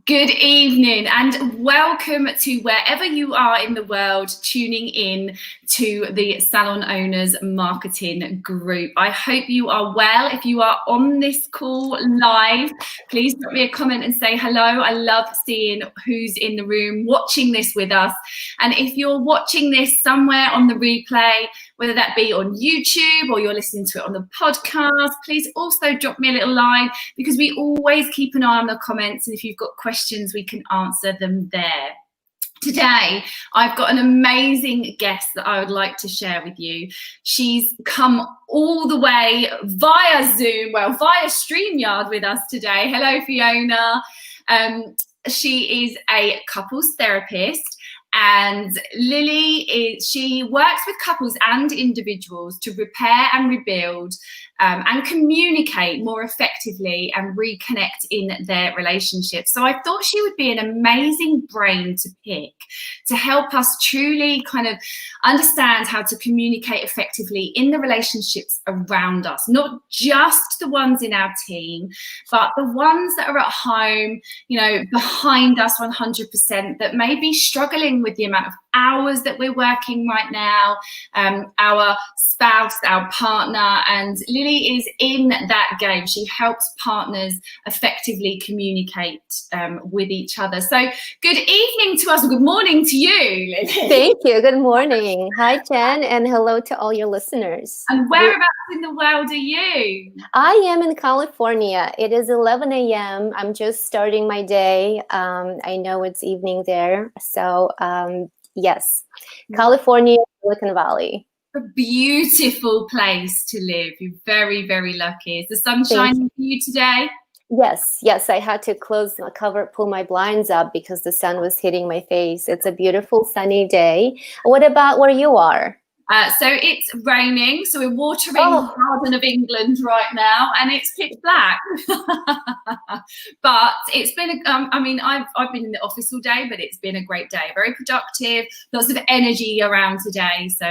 Good evening and welcome to wherever you are in the world tuning in to the Salon Owners Marketing Group. I hope you are well. If you are on this call live, please drop me a comment and say hello. I love seeing who's in the room watching this with us. And if you're watching this somewhere on the replay, whether that be on YouTube or you're listening to it on the podcast, please also drop me a little line because we always keep an eye on the comments. And if you've got questions, we can answer them there. Today, I've got an amazing guest that I would like to share with you. She's come all the way via Zoom, via StreamYard with us today. Hello, Fiona. She is a couples therapist. And Lily, she works with couples and individuals to repair and rebuild and communicate more effectively and reconnect in their relationships. So I thought she would be an amazing brain to pick to help us truly kind of understand how to communicate effectively in the relationships around us, not just the ones in our team, but the ones that are at home, you know, behind us 100%, that may be struggling with the amount of hours that we're working right now, our spouse, our partner, and Lily is in that game. She helps partners effectively communicate with each other. So good evening to us, or good morning to you, Lily. Thank you. Good morning. Hi, Jen, and hello to all your listeners. And whereabouts in the world are you? I am in California. It is 11 a.m. I'm just starting my day. I know it's evening there. So yes, California, Silicon Valley. A beautiful place to live. You're very, very lucky. Is the sun shining for you today? Yes. I had to pull my blinds up because the sun was hitting my face. It's a beautiful sunny day. What about where you are? So it's raining, so we're watering the Garden of England right now, and it's pitch black. But it's been, I've been in the office all day, but it's been a great day, very productive, lots of energy around today, so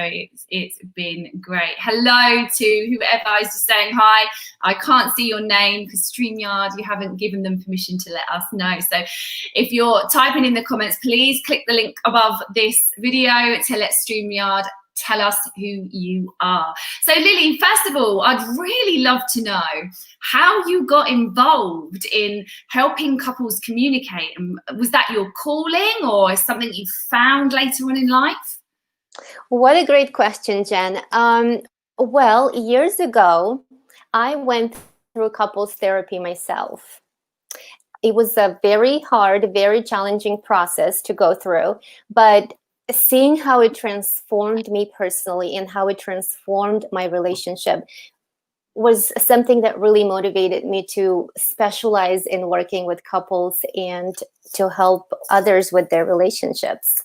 it's been great. Hello to whoever is just saying hi. I can't see your name because StreamYard, you haven't given them permission to let us know. So if you're typing in the comments, please click the link above this video to let StreamYard tell us who you are. So Lily, first of all, I'd really love to know how you got involved in helping couples communicate. Was that your calling or something you found later on in life? What a great question, Jen. Well, years ago, I went through couples therapy myself. It was a very hard, very challenging process to go through, but seeing how it transformed me personally and how it transformed my relationship was something that really motivated me to specialize in working with couples and to help others with their relationships.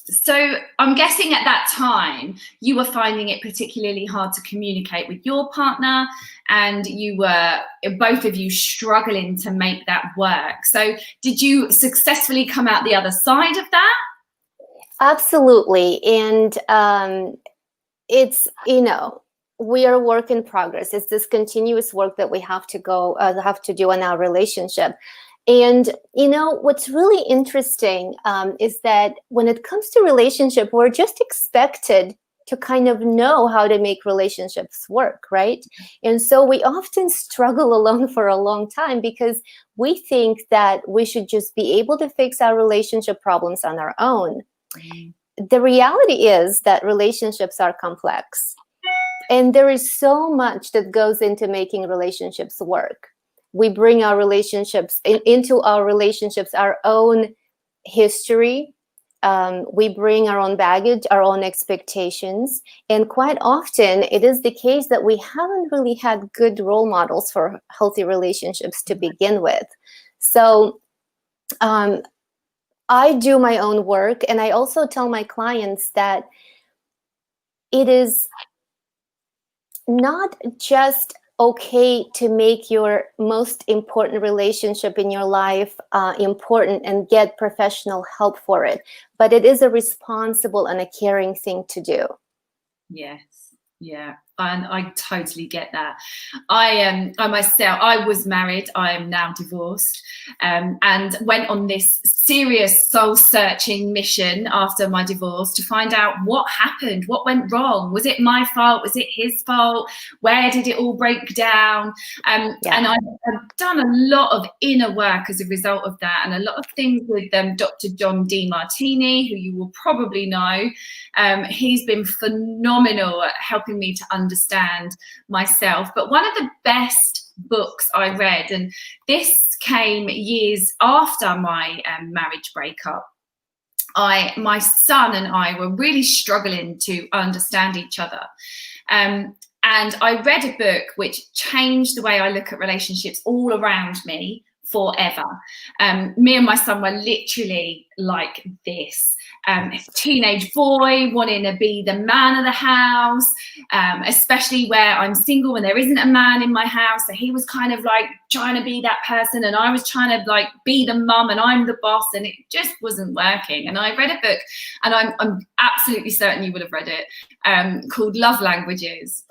So I'm guessing at that time you were finding it particularly hard to communicate with your partner, and you were both of you struggling to make that work. So did you successfully come out the other side of that? Absolutely. And it's, we are a work in progress. It's this continuous work that we have to do in our relationship. And, what's really interesting is that when it comes to relationship, we're just expected to kind of know how to make relationships work, right? And so we often struggle alone for a long time because we think that we should just be able to fix our relationship problems on our own. The reality is that relationships are complex, and there is so much that goes into making relationships work. We bring our relationships into our relationships, our own history. We bring our own baggage, our own expectations. And quite often it is the case that we haven't really had good role models for healthy relationships to begin with. So I do my own work, and I also tell my clients that it is not just okay to make your most important relationship in your life important and get professional help for it, but it is a responsible and a caring thing to do. Yes. Yeah, And I totally get that. I myself, I was married. I am now divorced, and went on this serious soul-searching mission after my divorce to find out what happened, what went wrong. Was it my fault? Was it his fault? Where did it all break down? And I've done a lot of inner work as a result of that, and a lot of things with Dr. John Demartini, who you will probably know. He's been phenomenal at helping me to understand myself. But one of the best books I read, and this came years after my marriage breakup, my son and I were really struggling to understand each other. And I read a book which changed the way I look at relationships all around me forever. Me and my son were literally like this. Teenage boy wanting to be the man of the house, especially where I'm single and there isn't a man in my house. So he was kind of like trying to be that person, and I was trying to like be the mum and I'm the boss, and it just wasn't working. And I read a book, and I'm absolutely certain you would have read it, called Love Languages.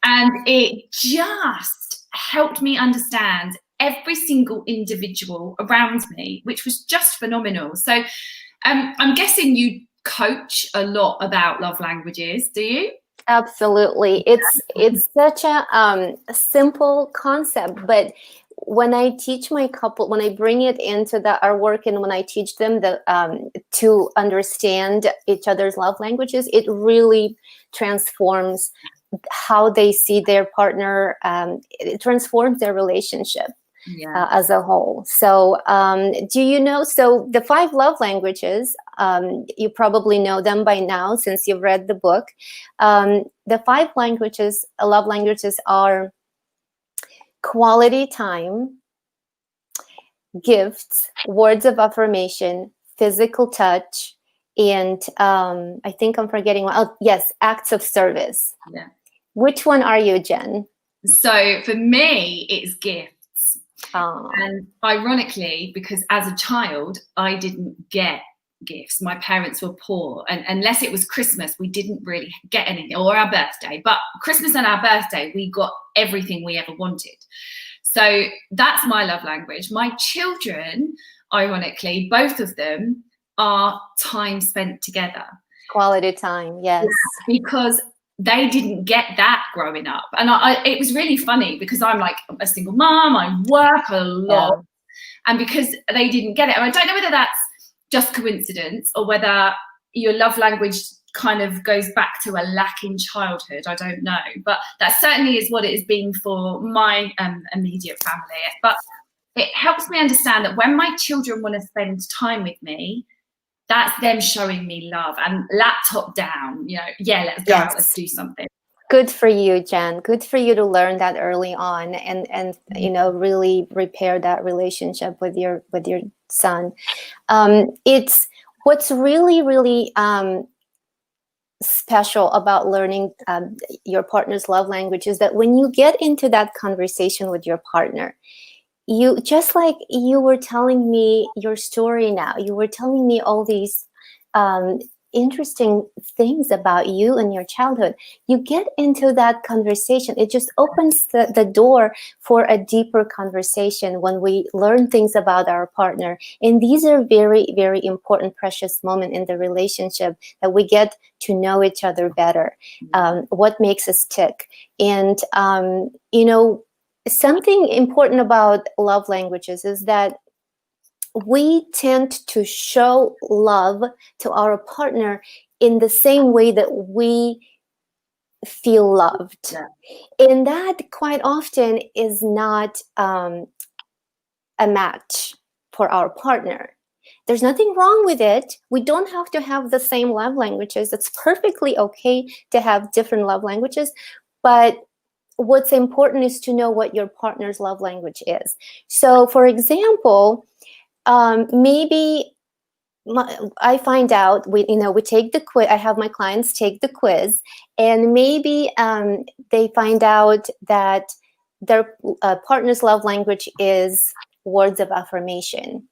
And it just helped me understand every single individual around me, which was just phenomenal. So I'm guessing you coach a lot about love languages, do you? Absolutely. It's such a simple concept, but when I teach my couple, when I bring it into our work, and when I teach them to understand each other's love languages, it really transforms how they see their partner. It transforms their relationship. Yeah. As a whole. So do you know, so the 5 love languages, you probably know them by now since you've read the book. The 5 love languages are quality time, gifts, words of affirmation, physical touch, and I think I'm forgetting one. Oh, yes, acts of service. Yeah. Which one are you, Jen? So for me, it's gifts. And ironically, because as a child, I didn't get gifts. My parents were poor, and unless it was Christmas, we didn't really get anything, or our birthday. But Christmas and our birthday, we got everything we ever wanted. So that's my love language. My children, ironically, both of them are time spent together. Quality time, yes. Because they didn't get that growing up. And it was really funny because I'm like a single mom, I work a lot. Yeah. And because they didn't get it, and I don't know whether that's just coincidence or whether your love language kind of goes back to a lack in childhood, I don't know. But that certainly is what it has been for my immediate family. But it helps me understand that when my children want to spend time with me, that's them showing me love, and laptop down, yeah, let's go out, let's do something. Good for you, Jen. Good for you to learn that early on, and really repair that relationship with your son. It's what's really, really special about learning your partner's love language is that when you get into that conversation with your partner, you, just like you were telling me your story now, you were telling me all these interesting things about you and your childhood. You get into that conversation. It just opens the door for a deeper conversation when we learn things about our partner. And these are very, very important, precious moments in the relationship that we get to know each other better. What makes us tick. And, something important about love languages is that we tend to show love to our partner in the same way that we feel loved. Yeah. And that quite often is not a match for our partner. There's nothing wrong with it. We don't have to have the same love languages. It's perfectly okay to have different love languages, but what's important is to know what your partner's love language is. So, for example, maybe I find out, we take the quiz. I have my clients take the quiz, and maybe they find out that their partner's love language is words of affirmation.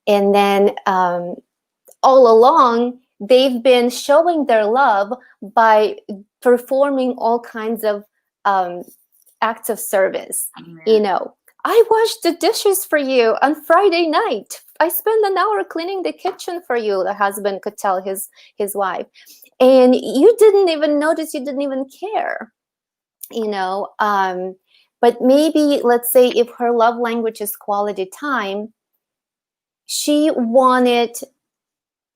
And then all along, they've been showing their love by performing all kinds of acts of service. I washed the dishes for you on Friday night. I spent an hour cleaning the kitchen for you, the husband could tell his wife. And you didn't even notice, you didn't even care, But maybe, let's say, if her love language is quality time, she wanted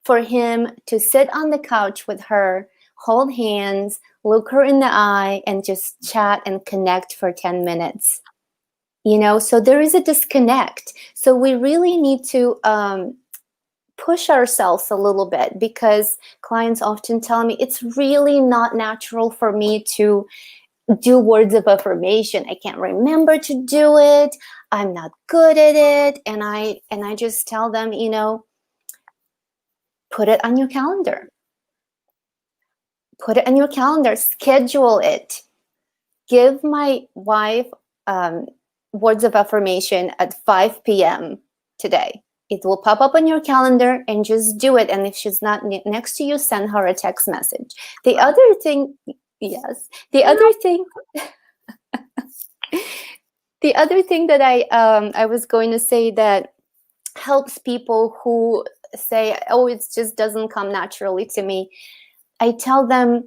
for him to sit on the couch with her, hold hands, look her in the eye, and just chat and connect for 10 minutes. So there is a disconnect. So we really need to push ourselves a little bit, because clients often tell me it's really not natural for me to do words of affirmation. I can't remember to do it. I'm not good at it. And I just tell them, put it on your calendar. Put it on your calendar, schedule it. Give my wife words of affirmation at 5 p.m. today. It will pop up on your calendar, and just do it. And if she's not next to you, send her a text message. The other thing, the other thing that I was going to say that helps people who say, oh, it just doesn't come naturally to me. I tell them,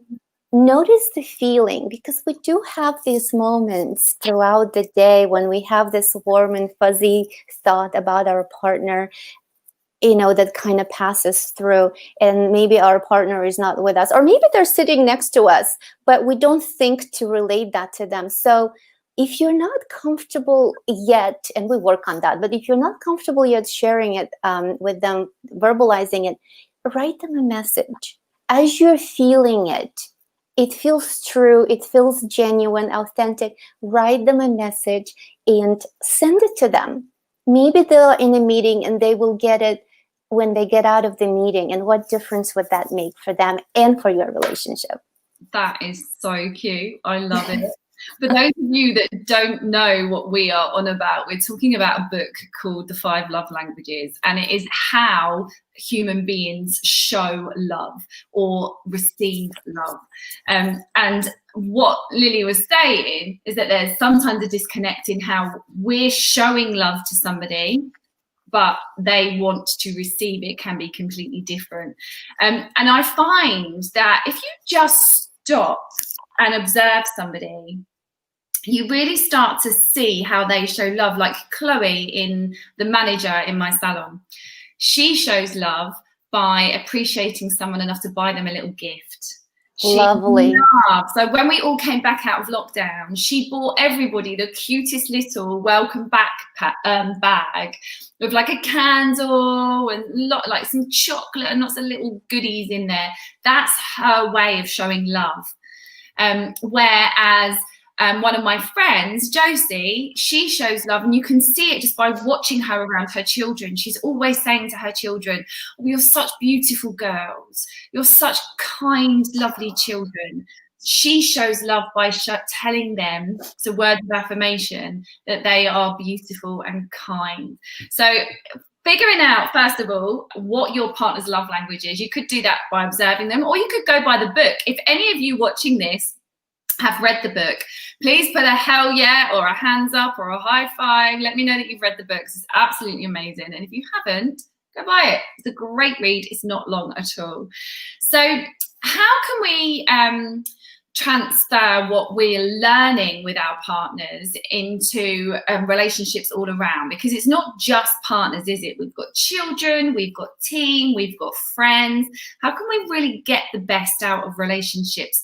notice the feeling, because we do have these moments throughout the day when we have this warm and fuzzy thought about our partner, that kind of passes through, and maybe our partner is not with us, or maybe they're sitting next to us, but we don't think to relate that to them. So if you're not comfortable yet, and we work on that, but if you're not comfortable yet sharing it with them, verbalizing it, write them a message as you're feeling it. It feels true, it feels genuine, authentic. Write them a message and send it to them. Maybe they're in a meeting and they will get it when they get out of the meeting. And what difference would that make for them and for your relationship? That is so cute. I love it. For those of you that don't know what we are on about, we're talking about a book called The 5 Love Languages, and it is how human beings show love or receive love. And what Lily was saying is that there's sometimes a disconnect in how we're showing love to somebody, but they want to receive it can be completely different. And I find that if you just stop and observe somebody, you really start to see how they show love. Like Chloe, the manager in my salon, she shows love by appreciating someone enough to buy them a little gift. Lovely. So when we all came back out of lockdown, she bought everybody the cutest little welcome back bag with like a candle and like some chocolate and lots of little goodies in there. That's her way of showing love. Whereas one of my friends, Josie, she shows love, and you can see it just by watching her around her children. She's always saying to her children, oh, you're such beautiful girls. You're such kind, lovely children. She shows love by telling them, so words of affirmation, that they are beautiful and kind. So figuring out, first of all, what your partner's love language is. You could do that by observing them, or you could go by the book. If any of you watching this have read the book, please put a hell yeah or a hands up or a high five. Let me know that you've read the book. It's absolutely amazing. And if you haven't, go buy it. It's a great read. It's not long at all. So how can we transfer what we're learning with our partners into relationships all around? Because it's not just partners, is it? We've got children, we've got team, we've got friends. How can we really get the best out of relationships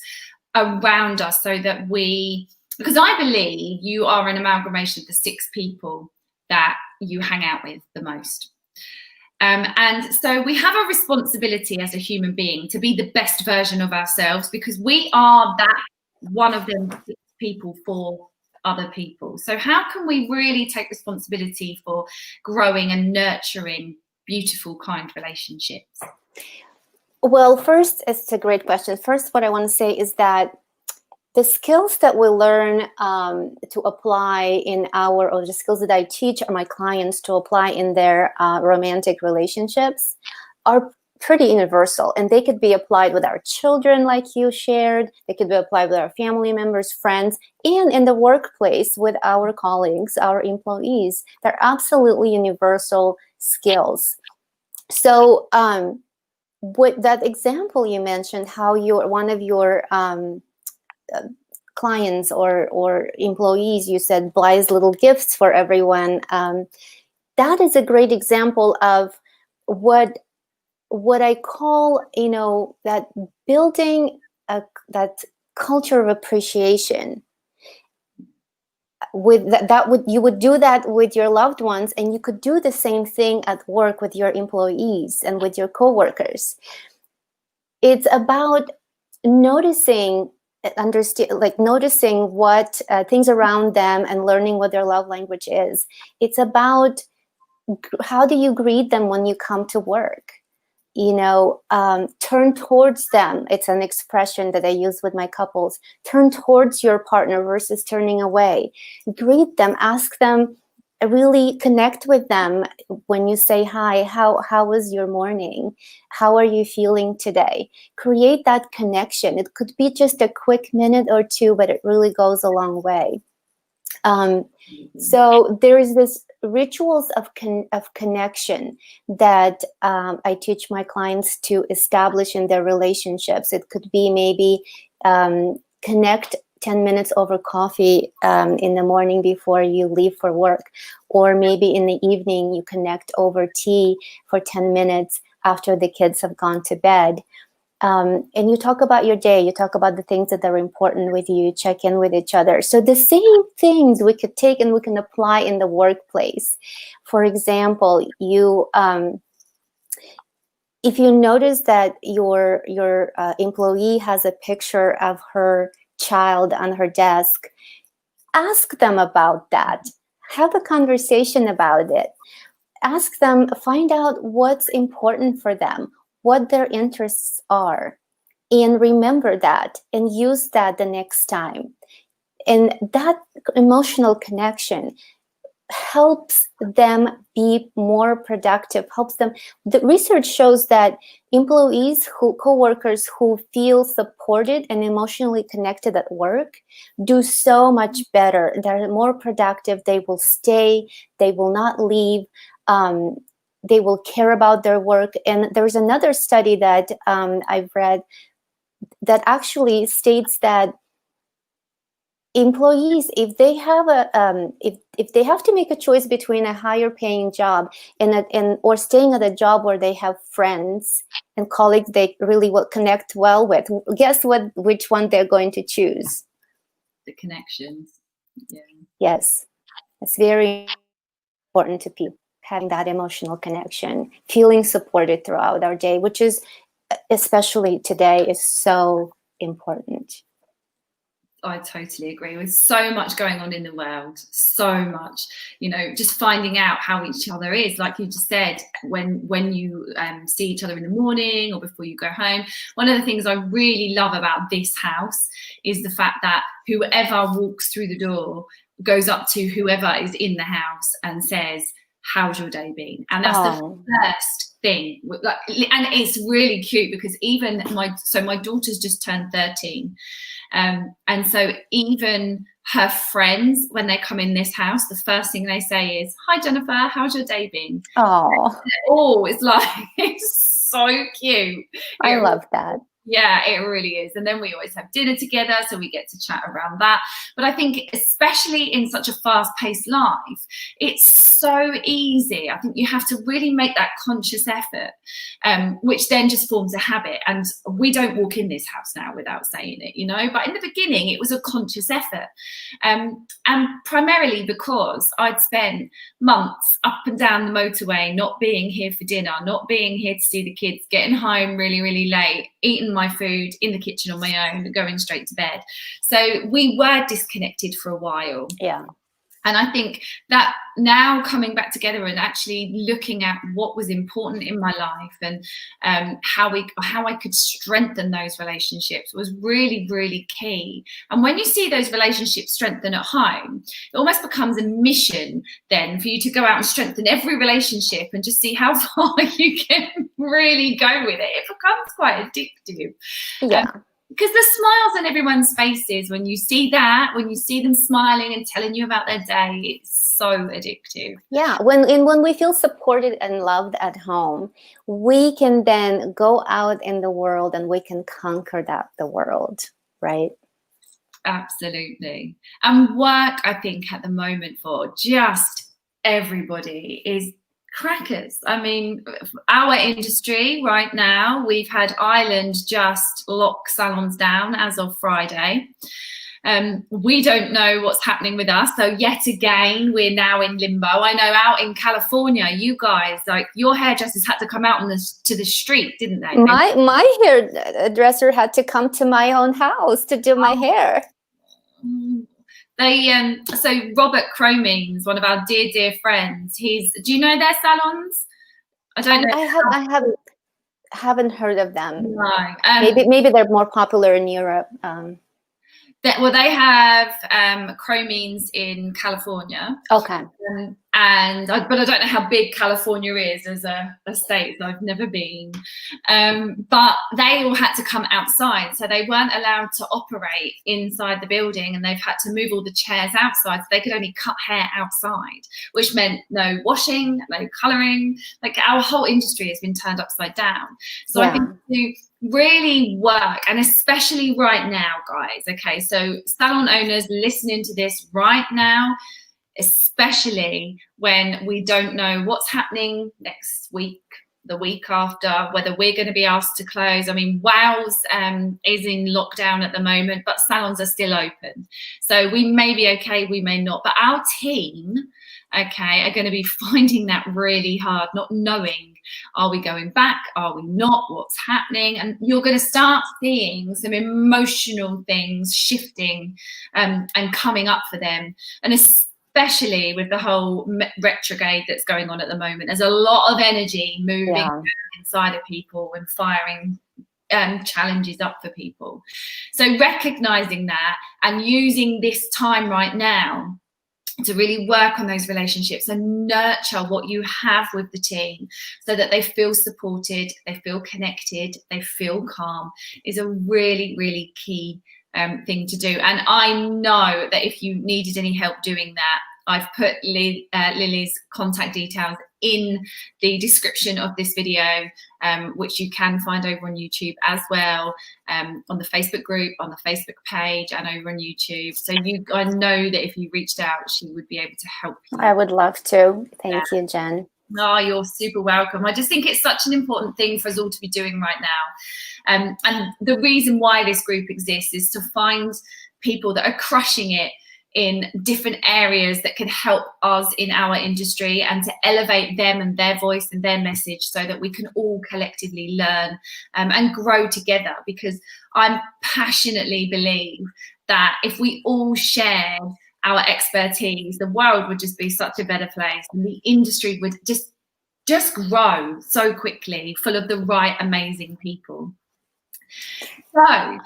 around us, so that because I believe you are an amalgamation of the 6 people that you hang out with the most. And so we have a responsibility as a human being to be the best version of ourselves, because we are that one of them 6 people for other people. So how can we really take responsibility for growing and nurturing beautiful, kind relationships? Well, first, it's a great question. First, what I want to say is that the skills that we learn to apply or the skills that I teach my clients to apply in their romantic relationships are pretty universal, and they could be applied with our children, like you shared. They could be applied with our family members, friends, and in the workplace with our colleagues, our employees. They're absolutely universal skills. So with that example you mentioned, how one of your clients or employees, you said, buys little gifts for everyone. That is a great example of what I call, that building that culture of appreciation. With you would do that with your loved ones, and you could do the same thing at work with your employees and with your coworkers. It's about noticing what things around them and learning what their love language is. It's about how do you greet them when you come to work? Turn towards them. It's an expression that I use with my couples. Turn towards your partner versus turning away. Greet them, ask them, really connect with them when you say hi. How was your morning? How are you feeling today? Create that connection. It could be just a quick minute or two, but it really goes a long way. So there is this rituals of connection that I teach my clients to establish in their relationships. It could be maybe connect 10 minutes over coffee in the morning before you leave for work, or maybe in the evening you connect over tea for 10 minutes after the kids have gone to bed. And you talk about your day, you talk about the things that are important with you, check in with each other. So the same things we could take and we can apply in the workplace. For example, if you notice that your employee has a picture of her child on her desk, ask them about that. Have a conversation about it. Ask them, find out what's important for them, what their interests are, and remember that and use that the next time. And that emotional connection helps them be more productive, helps them. The research shows that employees, coworkers who feel supported and emotionally connected at work do so much better. They're more productive. They will stay. They will not leave. They will care about their work. And there's another study that I've read that actually states that employees, if they have if they have to make a choice between a higher paying job or staying at a job where they have friends and colleagues they really will connect well with, guess which one they're going to choose? The connections. Yeah. Yes, it's very important to people, having that emotional connection, feeling supported throughout our day, which is, especially today, is so important. I totally agree. With so much going on in the world, so much, just finding out how each other is, like you just said, when you see each other in the morning or before you go home. One of the things I really love about this house is the fact that whoever walks through the door goes up to whoever is in the house and says, how's your day been? And that's the first thing. And it's really cute because even my daughter's just turned 13. And so even her friends, when they come in this house, the first thing they say is, hi, Jennifer, how's your day been? Oh, it's like, it's so cute. I love that. Yeah, it really is. And then we always have dinner together, so we get to chat around that. But I think especially in such a fast-paced life, it's so easy. I think you have to really make that conscious effort, which then just forms a habit. And we don't walk in this house now without saying it, but in the beginning it was a conscious effort. And primarily because I'd spent months up and down the motorway, not being here for dinner, not being here to see the kids, getting home really, really late, eating my food in the kitchen on my own, going straight to bed. So we were disconnected for a while. Yeah. And I think that now coming back together and actually looking at what was important in my life and how I could strengthen those relationships was really, really key. And when you see those relationships strengthen at home, it almost becomes a mission then for you to go out and strengthen every relationship and just see how far you can really go with it. It becomes quite addictive. Yeah. Because the smiles on everyone's faces, when you see that, when you see them smiling and telling you about their day, it's so addictive. Yeah, when we feel supported and loved at home, we can then go out in the world and we can conquer the world, right? Absolutely. And work, I think, at the moment for just everybody is crackers. I mean, our industry right now, we've had Ireland just lock salons down as of Friday. We don't know what's happening with us. So yet again, we're now in limbo. I know out in California, you guys, like your hairdressers had to come out to the street, didn't they? My hairdresser had to come to my own house to do my hair. So Robert Cromines, one of our dear friends, do you know their salons? I don't know. I haven't heard of them. No. Maybe they're more popular in Europe. They have Cromines in California. Okay. But I don't know how big California is as a state. So I've never been. But they all had to come outside, so they weren't allowed to operate inside the building, and they've had to move all the chairs outside. So they could only cut hair outside, which meant no washing, no colouring. Like our whole industry has been turned upside down. So I think to really work, and especially right now, guys. Okay, so salon owners listening to this right now, especially when we don't know what's happening next week, the week after, whether we're going to be asked to close. I mean, Wales is in lockdown at the moment, but salons are still open. So we may be okay, we may not. But our team, okay, are going to be finding that really hard, not knowing, are we going back? Are we not? What's happening? And you're going to start seeing some emotional things shifting and coming up for them. And especially with the whole retrograde that's going on at the moment. There's a lot of energy moving inside of people and firing challenges up for people. So recognizing that and using this time right now to really work on those relationships and nurture what you have with the team so that they feel supported, they feel connected, they feel calm is a really, really key thing to do. And I know that if you needed any help doing that, I've put Lily's contact details in the description of this video, which you can find over on YouTube as well, on the Facebook group, on the Facebook page, and over on YouTube. So I know that if you reached out, she would be able to help you. I would love to. Thank you, Jen. Oh, you're super welcome. I just think it's such an important thing for us all to be doing right now. And the reason why this group exists is to find people that are crushing it in different areas that can help us in our industry and to elevate them and their voice and their message so that we can all collectively learn and grow together. Because I passionately believe that if we all shared our expertise, the world would just be such a better place, and the industry would just grow so quickly, full of the right amazing people. So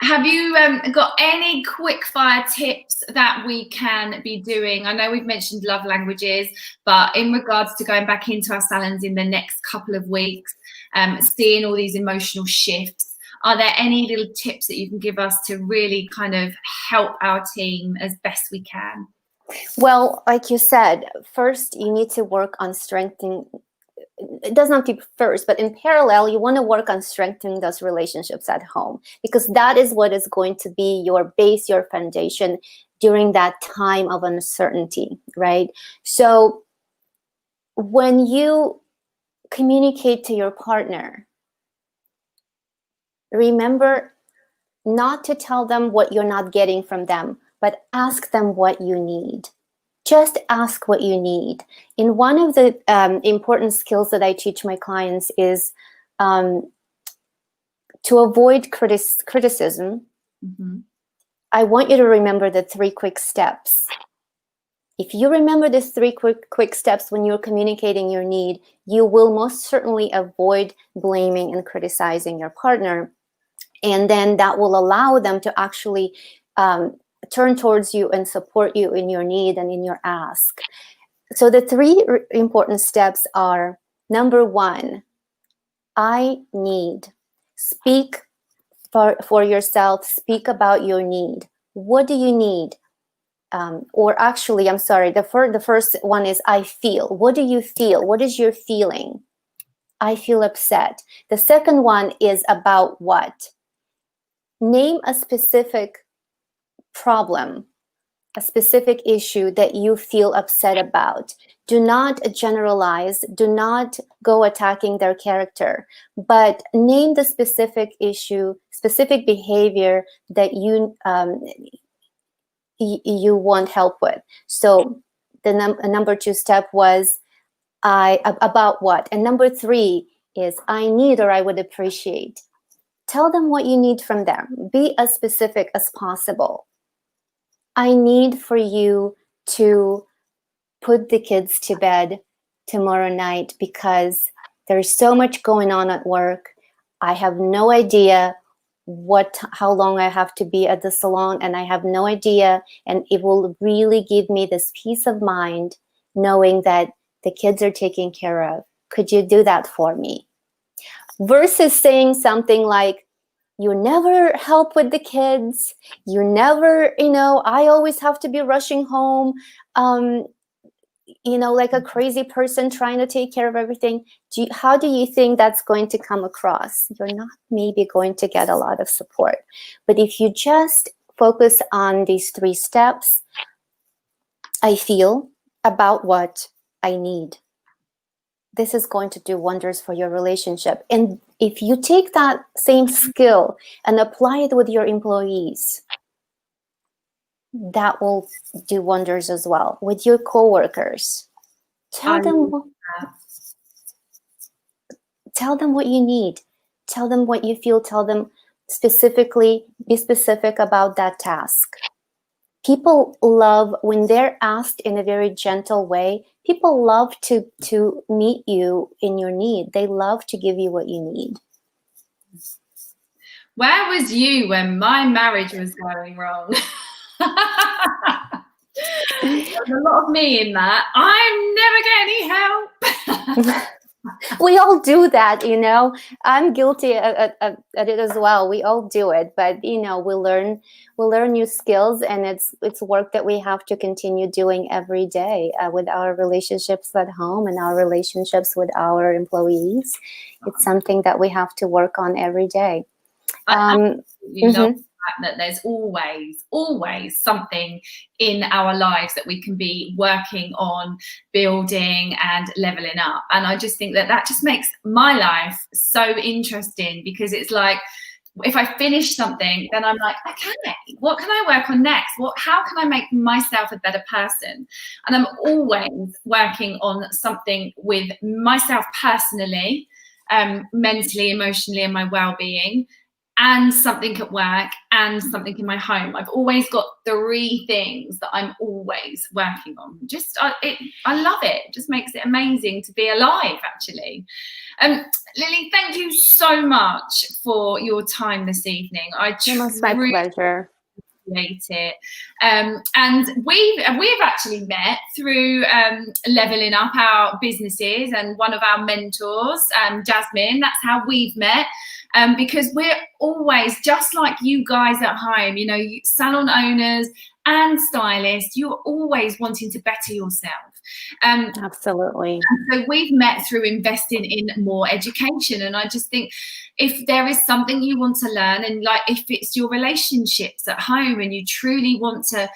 have you got any quick fire tips that we can be doing? I know we've mentioned love languages, but in regards to going back into our salons in the next couple of weeks, seeing all these emotional shifts, are there any little tips that you can give us to really kind of help our team as best we can? Well, like you said, first you need to work on strengthening. It does not be first, but in parallel, you want to work on strengthening those relationships at home, because that is what is going to be your base, your foundation during that time of uncertainty, right? So when you communicate to your partner, remember not to tell them what you're not getting from them, but ask them what you need. Just ask what you need. And one of the important skills that I teach my clients is to avoid criticism. Mm-hmm. I want you to remember the 3 quick steps. If you remember these three quick steps when you're communicating your need, you will most certainly avoid blaming and criticizing your partner. And then that will allow them to actually turn towards you and support you in your need and in your ask. So the three important steps are, number one, I need. Speak for yourself. Speak about your need. What do you need? Or actually, I'm sorry, the first one is I feel. What do you feel? What is your feeling? I feel upset. The second one is about what? Name a specific problem, a specific issue that you feel upset about. Do not generalize. Do not go attacking their character, but name the specific issue, specific behavior that you want help with. So the number two step was about what? And number three is I need or I would appreciate. Tell them what you need from them. Be as specific as possible. I need for you to put the kids to bed tomorrow night because there's so much going on at work. I have no idea how long I have to be at the salon, and I have no idea, and it will really give me this peace of mind knowing that the kids are taken care of. Could you do that for me? Versus saying something like, you never help with the kids, you never, I always have to be rushing home, like a crazy person trying to take care of everything. How do you think that's going to come across? You're not maybe going to get a lot of support. But if you just focus on these three steps, I feel, about what, I need, this is going to do wonders for your relationship. And if you take that same skill and apply it with your employees, that will do wonders as well. With your coworkers, tell them what you need. Tell them what you feel. Tell them specifically, be specific about that task. People love when they're asked in a very gentle way. People love to meet you in your need. They love to give you what you need. Where was you when my marriage was going wrong? There's a lot of me in that. I'm never getting any help. We all do that, I'm guilty at it as well. We all do it, but we learn new skills, and it's work that we have to continue doing every day with our relationships at home and our relationships with our employees. It's something that we have to work on every day. That there's always something in our lives that we can be working on, building and leveling up. And I just think that just makes my life so interesting, because it's like, if I finish something, then I'm like, okay, what can I work on next? How can I make myself a better person? And I'm always working on something with myself personally, mentally, emotionally, and my well-being, and something at work, and something in my home. I've always got three things that I'm always working on. I love it. It just makes it amazing to be alive, actually. Lily, thank you so much for your time this evening. It's my pleasure. Appreciate it. And we've actually met through leveling up our businesses, and one of our mentors, Jasmine, that's how we've met. Because we're always, just like you guys at home, salon owners and stylists, you're always wanting to better yourself. Absolutely. So we've met through investing in more education. And I just think, if there is something you want to learn, and like if it's your relationships at home and you truly want to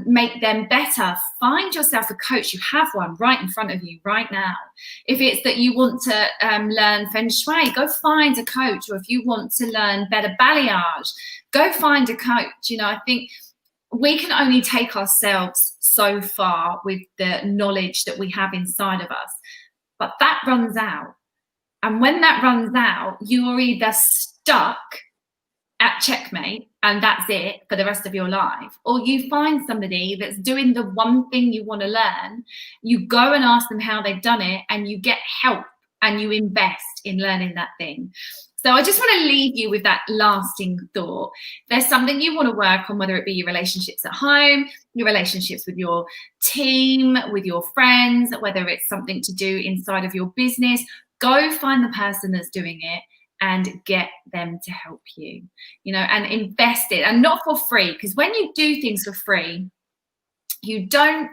make them better, find yourself a coach. You have one right in front of you right now. If it's that you want to learn feng shui, go find a coach. Or if you want to learn better balayage, go find a coach. I think we can only take ourselves so far with the knowledge that we have inside of us, but that runs out. And when that runs out, you're either stuck at checkmate and that's it for the rest of your life. Or you find somebody that's doing the one thing you want to learn, you go and ask them how they've done it, and you get help and you invest in learning that thing. So I just want to leave you with that lasting thought. There's something you want to work on, whether it be your relationships at home, your relationships with your team, with your friends, whether it's something to do inside of your business. Go find the person that's doing it and get them to help you, and invest it, and not for free. Because when you do things for free, you don't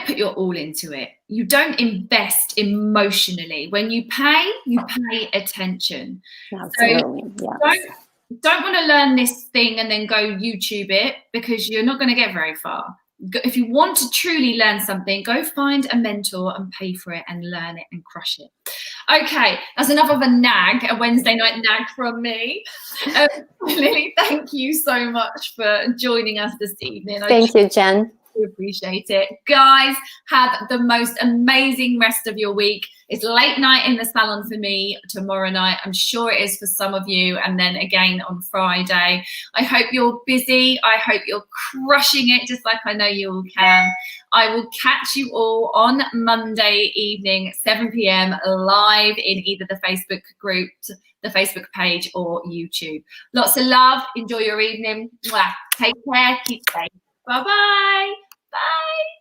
put your all into it. You don't invest emotionally. When you pay attention. Absolutely. So yes. don't want to learn this thing and then go YouTube it, because you're not going to get very far. If you want to truly learn something, go find a mentor and pay for it and learn it and crush it. Okay, that's enough of a Wednesday night nag from me. Lily, thank you so much for joining us this evening. Thank you, Jen. Appreciate it. Guys, have the most amazing rest of your week. It's late night in the salon for me tomorrow night. I'm sure it is for some of you, and then again on Friday. I hope you're busy. I hope you're crushing it, just like I know you all can. I will catch you all on Monday evening, 7 p.m. live in either the Facebook group, the Facebook page, or YouTube. Lots of love. Enjoy your evening. Mwah. Take care. Keep safe. Bye-bye. Bye.